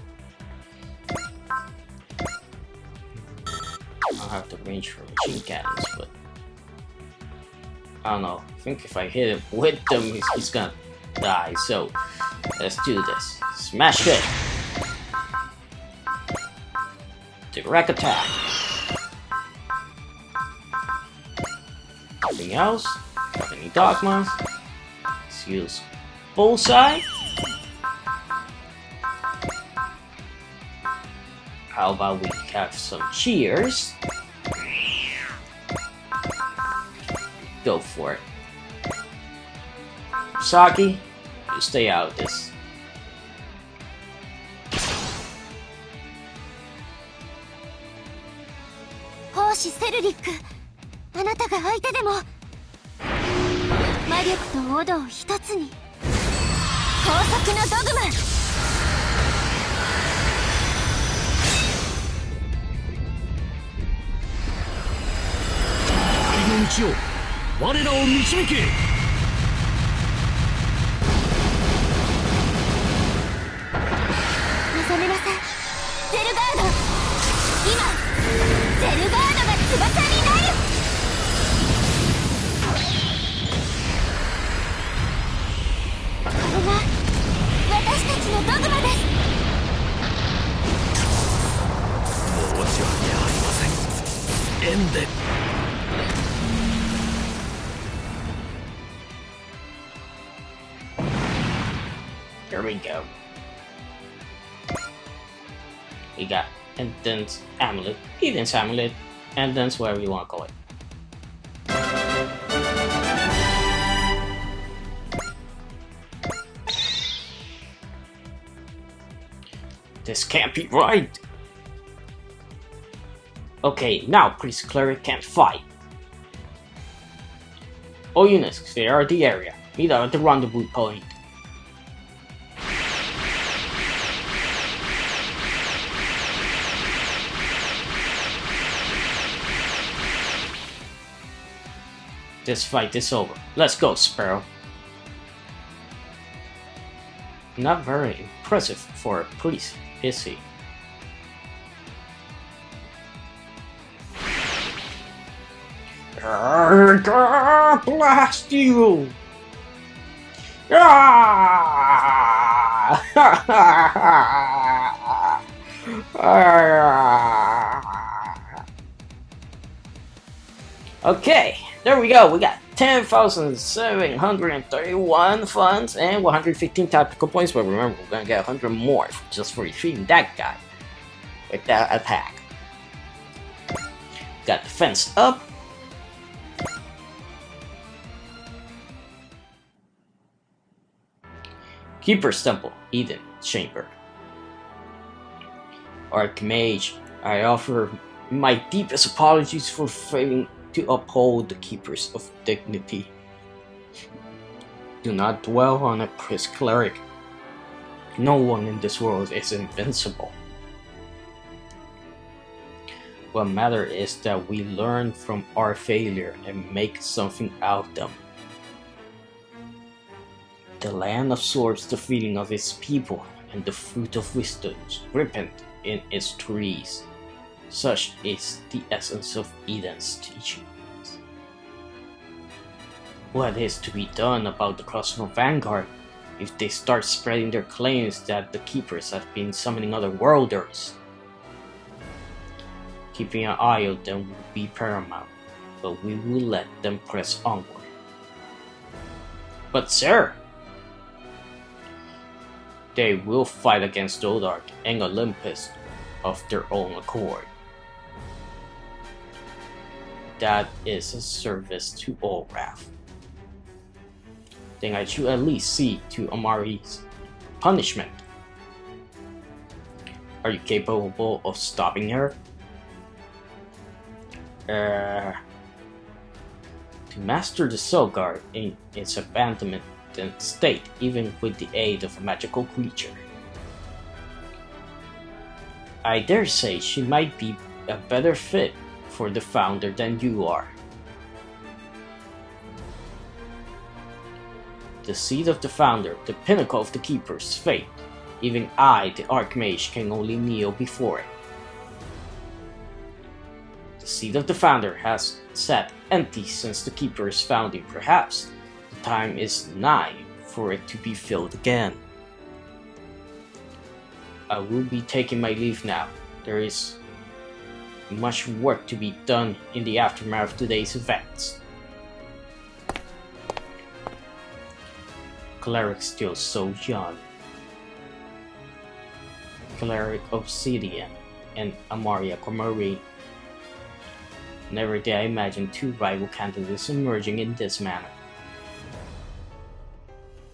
I'll have to range for machine cannons, but I don't know. I think if I hit him with them, he's gonna die. So let's do this. Smash it. Direct attack. Nothing else. Got any dogmas? Let's use bullseye. How about we have some cheers? Go for it. Saki, you stay out of this. Hoshi Celric、あなたが相手でも魔力とオドを一つに。高速のドグマ。光の道を我らを導け。目覚めなさい、ゼルガード。今ゼルガードが翼になる。これが私たちのドグマです。申し訳ありません。縁で。Here we go. We got Eden's Amulet, Eden's Amulet, and Eden's whatever you want to call it. This can't be right! Okay, now Krys Cleric can't fight. All units clear the area. Meet up at the rendezvous point. This fight is over. Let's go, Sparrow. Not very impressive for a priest, is he? Blast you! Okay, there we go. We got 10,731 funds and 115 tactical points, but remember, we're gonna get 100 more just for defeating that guy with that attack. Got defense up. Keeper's Temple, Eden Chamber. Archmage, I offer my deepest apologies for failing to uphold the Keepers of Dignity. Do not dwell on a Krys Cleric. No one in this world is invincible. What matters is that we learn from our failure and make something out of them. The land absorbs the feeling of its people, and the fruit of wisdom is ripened in its trees. Such is the essence of Eden's teachings. What is to be done about the Crossroad Vanguard if they start spreading their claims that the Keepers have been summoning other worlders? Keeping an eye on them will be paramount, but we will let them press onward. But sir, they will fight against Odark and Olympus of their own accord. That is a service to Olrath. Then I should at least see to Amari's punishment. Are you capable of stopping her? To master the Soul Guard in its abandonment state, even with the aid of a magical creature. I dare say she might be a better fit for the Founder than you are. The seat of the Founder, the pinnacle of the Keeper's fate, Even I, the Archmage, can only kneel before it. The seat of the founder has sat empty since the Keeper's founding. Perhaps the time is nigh for it to be filled again. I will be taking my leave now. There is much work to be done in the aftermath of today's events. Cleric still so young. Cleric Obsidian and Amari Aquamarine. Never did I imagine two rival candidates emerging in this manner.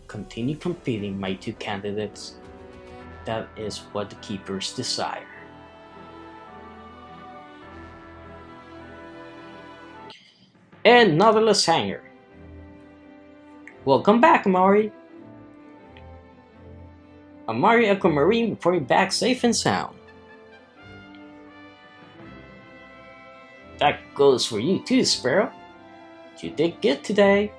Continue competing, my two candidates. That is what the Keepers desire. And Nautilus Hanger. Welcome back, Amari. Amari Aquamarine reporting back safe and sound. That goes for you too, Sparrow. You did good today.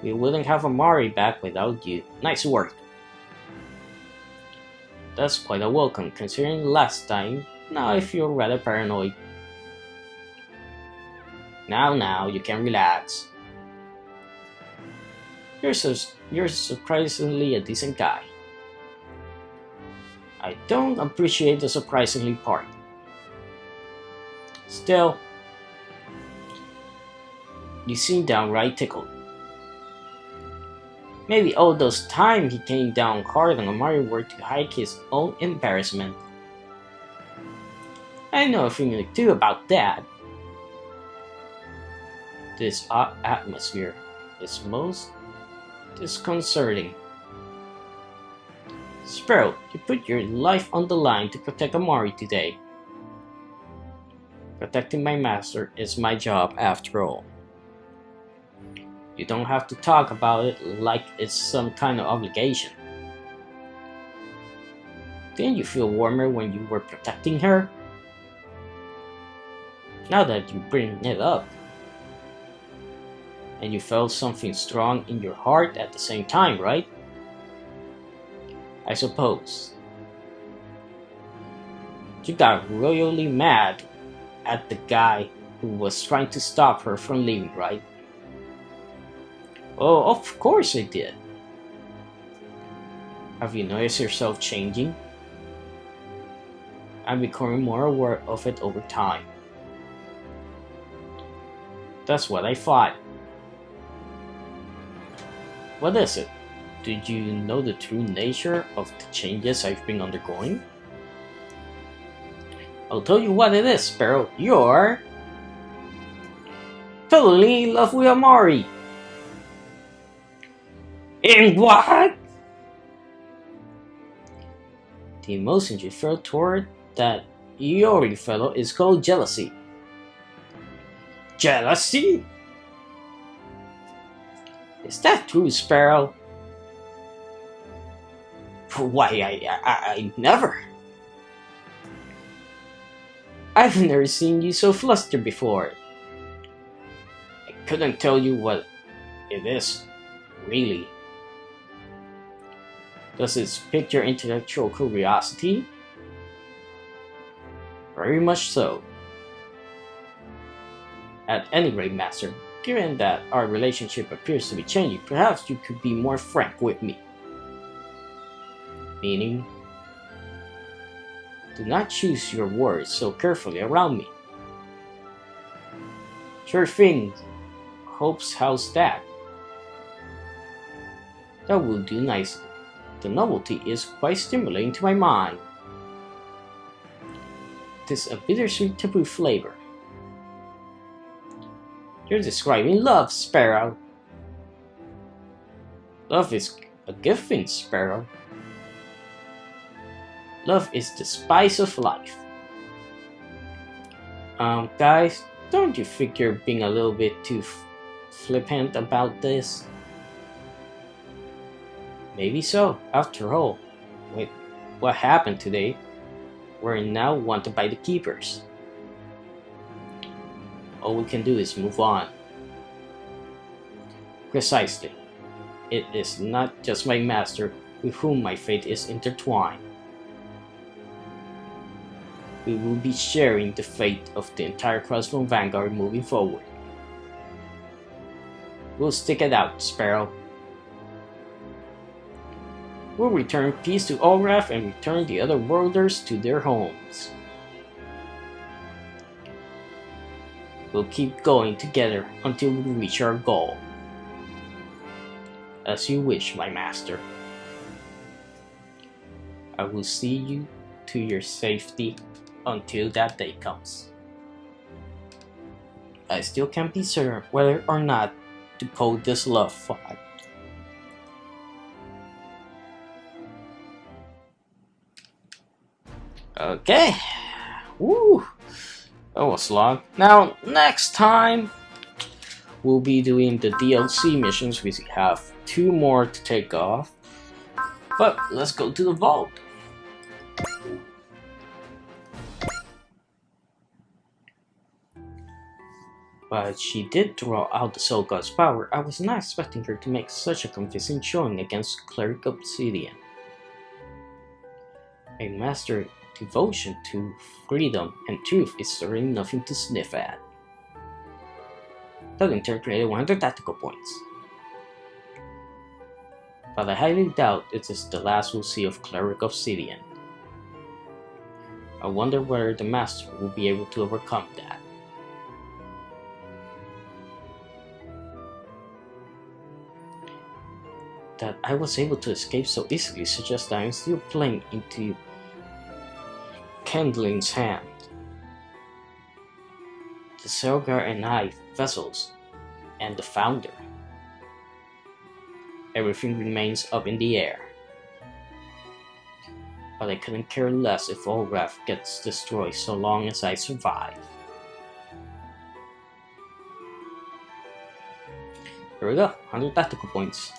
We wouldn't have Amari back without you. Nice work. That's quite a welcome considering last time. Now I feel rather paranoid. Now, you can relax. You're surprisingly a decent guy. I don't appreciate the surprisingly part. Still, you seem downright tickled. Maybe all those time he came down hard on Amari were to hide his own embarrassment. I know a thing or two about that. This odd atmosphere is most disconcerting. Sparrow, you put your life on the line to protect Amari today. Protecting my master is my job after all. You don't have to talk about it like it's some kind of obligation. Didn't you feel warmer when you were protecting her? Now that you bring it up, and you felt something strong in your heart at the same time, right? I suppose. You got royally mad at the guy who was trying to stop her from leaving, right? Oh, of course I did. Have you noticed yourself changing? I'm becoming more aware of it over time. That's what I thought. What is it? Did you know the true nature of the changes I've been undergoing? I'll tell you what it is, Sparrow. You're totally in love with Amari. And what? The emotion you feel toward that Iori fellow is called jealousy. Jealousy? Is that true, Sparrow? Why, I never. I've never seen you so flustered before. I couldn't tell you what it is, really. Does it pique your intellectual curiosity? Very much so. At any rate, Master, given that our relationship appears to be changing, perhaps you could be more frank with me. Meaning, do not choose your words so carefully around me. Sure thing. Hopes, how's that? That will do nicely. The novelty is quite stimulating to my mind. It is a bittersweet taboo flavor. You're describing love, Sparrow. Love is a good thing, Sparrow. Love is the spice of life. Guys, don't you think you're being a little bit too flippant about this? Maybe so. After all, with what happened today, we're now wanted by the Keepers. All we can do is move on. Precisely. It is not just my master with whom my fate is intertwined. We will be sharing the fate of the entire Crossbone Vanguard moving forward. We'll stick it out, Sparrow. We'll return peace to Olgraf and return the other worlders to their homes. We'll keep going together until we reach our goal. As you wish, my master. I will see you to your safety until that day comes. I still can't be certain whether or not to code this love file. Okay. Woo. That was long. Now, next time, we'll be doing the DLC missions. We have 2 more to take off. But let's go to the vault. But she did draw out the Soul God's power. I was not expecting her to make such a convincing showing against Cleric Obsidian. A master devotion to freedom and truth is certainly nothing to sniff at. That in turn created 100 tactical points. But I highly doubt it is the last we'll see of Cleric Obsidian. I wonder whether the master will be able to overcome that. That I was able to escape so easily suggests that I am still playing into Kendlin's hand. The Selgar and I, vessels, and the Founder. Everything remains up in the air. But I couldn't care less if Olgraf gets destroyed so long as I survive. Here we go, 100 tactical points.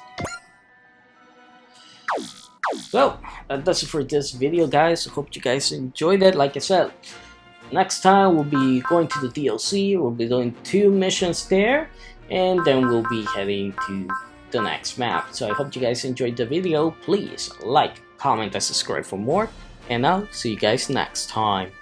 So, that does it for this video, guys. I hope you guys enjoyed it. Like I said, next time we'll be going to the DLC. We'll be doing 2 missions there, and then we'll be heading to the next map. So I hope you guys enjoyed the video. Please like, comment, and subscribe for more, and I'll see you guys next time.